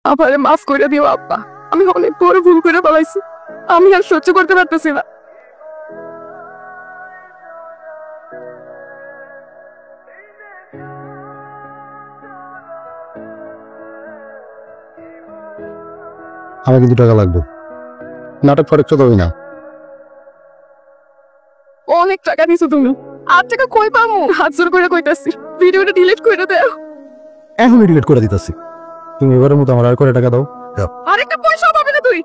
আমারে মাফ করে দিও আব্বা, আমি অনেক বড় ভুল করে ফেলাইছি, আমি আর সহ্য করতে পারতেছি না। আমার কিন্তু টাকা লাগবে, নাটক ফাটক তো তবে না। অনেক টাকা দিছো তুমি, আর টাকা কই পামু? হাত জোর করে কইতাছি ভিডিওটা ডিলিট করে দাও। এখনই ডিলিট করে দিতেছি। তুমি এবারের মতো আমার আর করে টাকা দাও। আরেকটা পয়সা পাবে না তুই।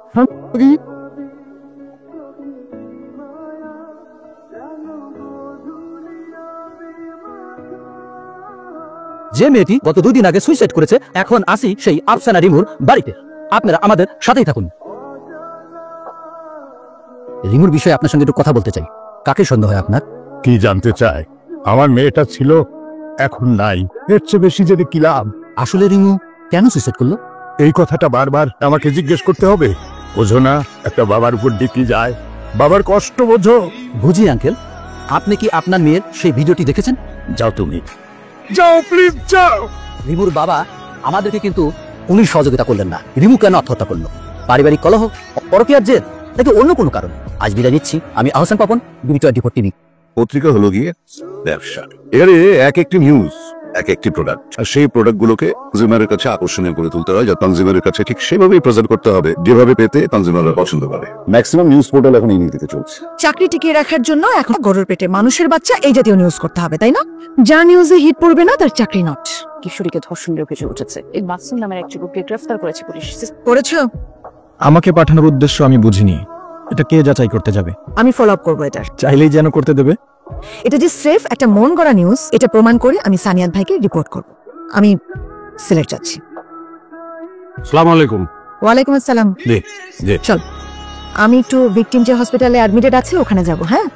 যে মেয়েটি গত 2 দিন আগে সুইসাইড করেছে, এখন আসি সেই আফসানা রিমুর বাড়িতে। আপনারা আমাদের সাথেই থাকুন। রিমুর বিষয়ে আপনার সঙ্গে একটু কথা বলতে চাই। কাকে সন্দেহ হয় আপনার? কি জানতে চায়? আমার মেয়েটা ছিল, এখন নাই, এর চেয়ে বেশি যদি কি লাভ? আসলে রিমু কেন সুইসাইড করলো? এই কথাটা বারবার আমাকে জিজ্ঞেস করতে হবে? বোঝো না একটা বাবার উপর ডিপি যায়? বাবার কষ্ট বোঝো? বুঝি আঙ্কেল। আপনি কি আপনার মেয়ের সেই ভিডিওটি দেখেছেন? যাও তুমি, যাও প্লিজ যাও। রিমুর বাবা আমাদেরকে কিন্তু উনি সহযোগিতা করলেন না। রিমু কেন আত্মহত্যা করলো? পারিবারিক কলহ, পরকীয়ার জেদ, নাকি অন্য কোনো কারণ? আজ বিদায় নিচ্ছি। আমি আহসান পাপন, BBC24 টিভি। পত্রিকা হলো গিয়ে ব্যবসা। এখানে এক একটি নিউজ, এক একটি প্রোডাক্ট, আর সেই প্রোডাক্টগুলোকে কনজিউমারের কাছে আকর্ষণীয় করে তুলতে হয়, যা কনজিউমারের কাছে ঠিক সেভাবেই প্রেজেন্ট করতে হবে যেভাবে পেতে কনজিউমাররা পছন্দ করে। ম্যাক্সিমাম নিউজ পোর্টাল এখন এই নীতিতে চলছে। চাকরি টিকিয়ে রাখার জন্য এখন গরুর পেটে মানুষের বাচ্চা এই জাতীয় নিউজ করতে হবে, তাই না? যা নিউজে হিট পড়বে না তার চাকরি নট। কিশোরীকে ধর্ষণের অভিযোগ উঠেছে, এই মাসুম নামের এক যুবককে গ্রেফতার করেছে পুলিশ। করেছো? আমাকে পাঠানোর উদ্দেশ্য আমি বুঝিনি। এটা কে যাচাই করতে যাবে? আমি ফলো আপ করবো এটার। চাইলেই যেন করতে দেবে? এটা যে স্রেফ একটা মন গড়া নিউজ, এটা প্রমাণ করে আমি সানিয়াত ভাইকে রিপোর্ট করব। আমি সিলেট যাচ্ছি। আসসালামু আলাইকুম। ওয়ালাইকুম আসসালাম। জি জি। চল, আমি একটু ভিকটিম যে হসপিটালে অ্যাডমিটেড আছে ওখানে যাব। হ্যাঁ,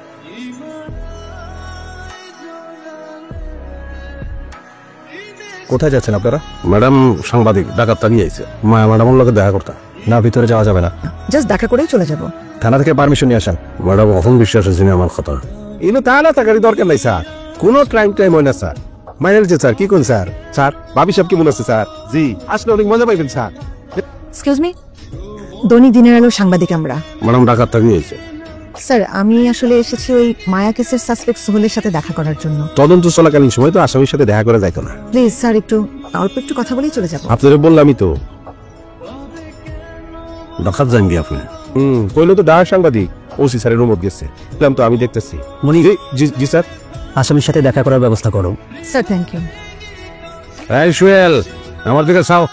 কোথায় যাচ্ছেন আপনারা? ম্যাডাম সাংবাদিক ডাকাত তাড়িয়ে আইছে, মায়া ম্যাডামের লগে দেখা করতে। না, ভিতরে যাওয়া যাবে না। জাস্ট দেখা করেই চলে যাব। থানা থেকে পারমিশন নিয়ে আসেন। ম্যাডাম এখন বিশ্বাস হয়েছে না আমার কথা। ইনো তাহলে থাকারই দরকার নাই স্যার, কোনো টাইম হয় না স্যার। মাইনের যে স্যার কি কোন স্যার? স্যার ভাবি সাহেব কেমন আছে স্যার? জি আসলে অনেক মজা পাইবেন স্যার। এক্সকিউজ মি, দৈনিক দিনের আলো সাংবাদিক আমরা। ম্যাডাম ডাকাত তাড়িয়ে আইছে। স্যার আমি আসলে এসেছি ওই মায়া কেসের সাসপেক্ট সোহেলের সাথে দেখা করার জন্য। তদন্ত চলাকালীন সময় তো আসামির সাথে দেখা করা যাইতো না। প্লিজ স্যার একটু অল্প একটু কথা বলেই চলে যাব। আপনারা বললামই তো। ডাকাত জানবি আপনি? কইলো তো ডাক সাংবাদিক ওসি স্যারের রুমত গেছে, বললাম তো আমি দেখতেছি। মনি, জি জি স্যার। আসামির সাথে দেখা করার ব্যবস্থা করো। Sir thank you. এই সুয়েল, আমার দিকে চাও।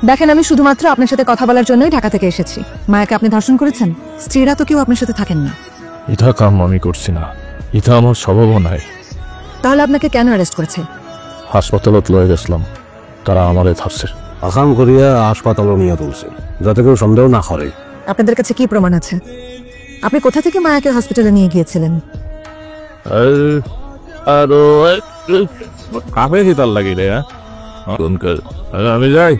দেখেন, আমি শুধুমাত্র আপনার সাথে কথা বলার জন্যই ঢাকা থেকে এসেছি। মায়াকে আপনি ধর্ষণ করেছেন? স্ত্রীরা তো কেউ আপনার সাথে থাকেন না। এটা কাম আমি করছি না, এটা আমার স্বভাবও নাই। তাহলে আপনাকে কেন অ্যারেস্ট করেছে? হাসপাতালত লয়ে গেছিলাম, তারা আমারে ধরছে। আসাম করিয়া হাসপাতালে নিয়ে তুলছে, যাতে কেউ সন্দেহ না করে। আপনাদের কাছে কি প্রমাণ আছে? আপনি কোথা থেকে মায়াকে হসপিটালে নিয়ে গিয়েছিলেন? কাপে হিতার লাগিলে আমি যাই।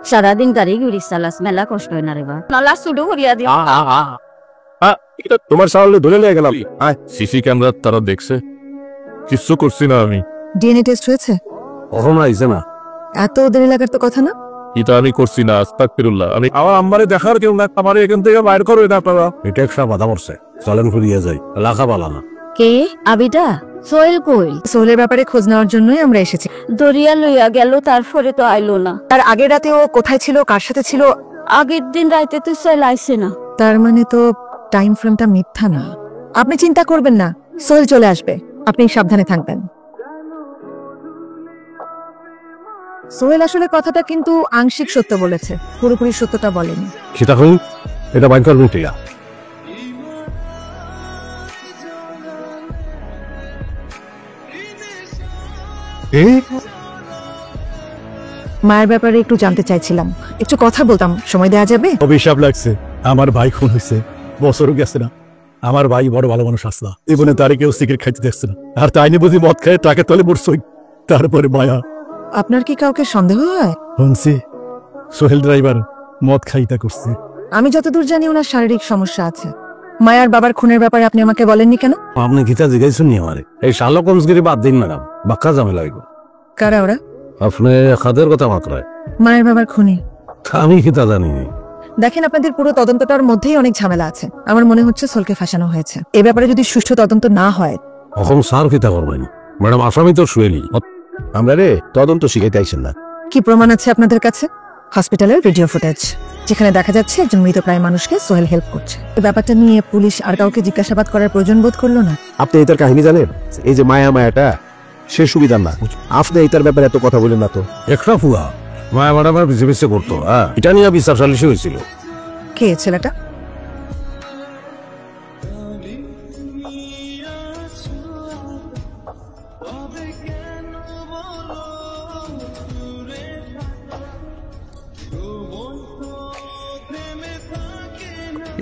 সারাদিন গাড়ি ঘুরি চালাস, মেলা কষ্ট হয় না রে বা। নলা শুরু করিয়া দিও। এটা তোমার সামনে ধরে নিয়ে গেলাম। সিসি ক্যামেরার তারা দেখছে, কিচ্ছু করছি না আমি। ডিএনএ টেস্ট হয়েছে? কখনো আইছে না। এত দেরি লাগার তো কথা না। এটা আমি করছি না, আস্তাগফিরুল্লাহ। আমি আমার আম্মারে দেখার কেউ না, আমারে এখান থেকে বাইর করো না আপনারা। এটা একটা বাধা পড়ছে, চলেন ফুরিয়ে যাই, এলাকা বালা না। কে আবিটা? সোহেল কই? সোহেলের ব্যাপারে খোঁজ নেওয়ার জন্যই আমরা এসেছি। দরিয়া লইয়া গেল, তারপরে তো আইলো না। তার আগের রাতে ও কোথায় ছিল, কার সাথে ছিল? আগের দিন রাইতে তো সোহেল আইছে না। তার মানে তো টাইম ফ্রেমটা মিথ্যা না। আপনি চিন্তা করবেন না, সোহেল চলে আসবে, আপনি সাবধানে থাকবেন। সোহেল আসলে কথাটা কিন্তু আংশিক সত্য বলেছে, পুরোপুরি সত্যটা বলেনি। সেটা হল এটা বাইর করবেন টিয়া। মায়ের ব্যাপারে একটু জানতে চাইছিলাম, একটু কথা বলতাম, সময় দেওয়া যাবে? অভিশাপ লাগছে, আমার ভাই খুন হয়েছে, বছরও গেছে না। আমার ভাই বড় ভালো মানুষ আসলা, জীবনে তারে কেউ সিগারেট খাইতে দেখছে না, আর তাই নিয়ে বুঝি মদ খায় টাকে তলে পড়ছই। তারপরে মায়া। আপনার কি কাউকে সন্দেহ হয়? শুনছি সোহেল ড্রাইভার মদ খাইতা করছে। আমি যতদূর জানি ওনার শারীরিক সমস্যা আছে। মায়ার বাবার খুনের ব্যাপারে আপনি আমাকে বলেননি কেন? আপনি গীতা জিজ্ঞাসা নি আমারে এই শালক হোমসগিরি বাদ দিন ম্যাডাম, বাক্কা ঝামেলা হইব। কারা ওরা? আপনি খাদের কথা মাত্রায় মায়ের বাবার খুনি? আমি গীতা জানি নি। দেখেন, আপনাদের পুরো তদন্তটার মধ্যেই অনেক ঝামেলা আছে। আমার মনে হচ্ছে সোলকে ফাঁসানো হয়েছে। এ ব্যাপারে যদি সুষ্ঠু তদন্ত না হয়, এখন স্যার কিতা করবেন ম্যাডাম? আসামি তো শুয়েলি। আমরা রে তদন্ত শিখাইতে আইসেন না। কি প্রমাণ আছে আপনাদের কাছে? হসপিটালের ভিডিও ফুটেজ, যেখানে দেখা যাচ্ছে একজন মৃতপ্রায় মানুষকে সোহেল হেল্প করছে। এই ব্যাপারটা নিয়ে পুলিশ আর কাউকে জিজ্ঞাসাবাদ করার প্রয়োজন বোধ করলো না। আপনি এটার কাহিনী জানেন? এই যে মায়াটা সে সুবিধার না। আপনি এটার ব্যাপারে এত কথা বলেন না তো। একটা ফুয়া মায়া ম্যাডাম আর বেশি বেশি করতো, এটা নিয়ে বিচার সালিশি হয়েছিল। কে ছেলেটা?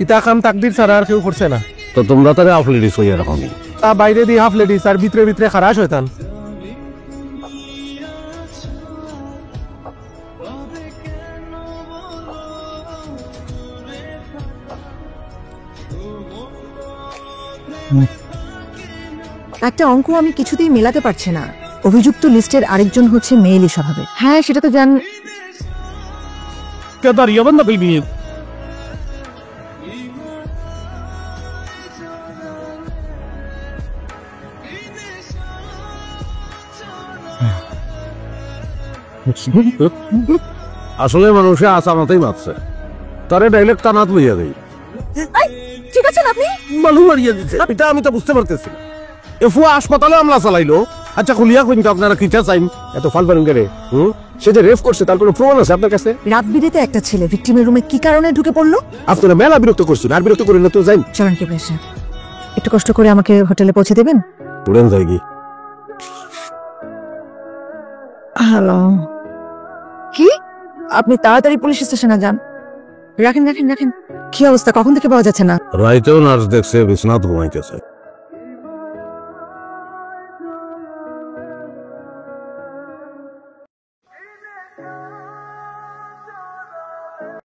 ইতা কাম তাকদির ছাড়া আর কেউ করছে না। তো তোমরা তারে হাফ লেডিস হইয়া রাখি। তা বাইরে দিয়ে হাফ লেডিস আর ভিতরে ভিতরে খারাপ হইতান। একটা অঙ্ক আমি কিছুতেই মেলাতে পারছি না। অভিযুক্ত লিস্টের আরেকজন হচ্ছে মেয়েলি স্বভাবের। হ্যাঁ, সেটা তো জান। কেদার ইয়াবান না কইবি আসলে মানুষে আসামাতেই মারছে, তারে ডাইরেক্ট টানাত লইয়া দেই। ঠিক আছেন আপনি? মানুষ মারিয়া দিচ্ছে, এটা আমি তো বুঝতে পারতেছি না। এফুয়া হাসপাতালে আমলা চালাইলো। আচ্ছা খুলিয়া কইন তো আপনারা কিটা চাইন? এত ফাল পারেন করে? সে যে রেফ করছে তার কোনো প্রমাণ আছে আপনার কাছে? রাত বিরেতে একটা ছেলে ভিকটিমের রুমে কি কারণে ঢুকে পড়লো? আপনারা মেলা বিরক্ত করছেন, আর বিরক্ত করেন না তো। যাইন চলন কি বেশে, একটু কষ্ট করে আমাকে হোটেলে পৌঁছে দেবেন? উড়েন যাই কি? হ্যালো, কি? আপনি তাড়াতাড়ি পুলিশ স্টেশনে যান। রাখেন রাখেন রাখেন। কি অবস্থা? কখন থেকে পাওয়া যাচ্ছে না? রাইতেও নার্স দেখছে বিছনাত ঘুমাইতেছে।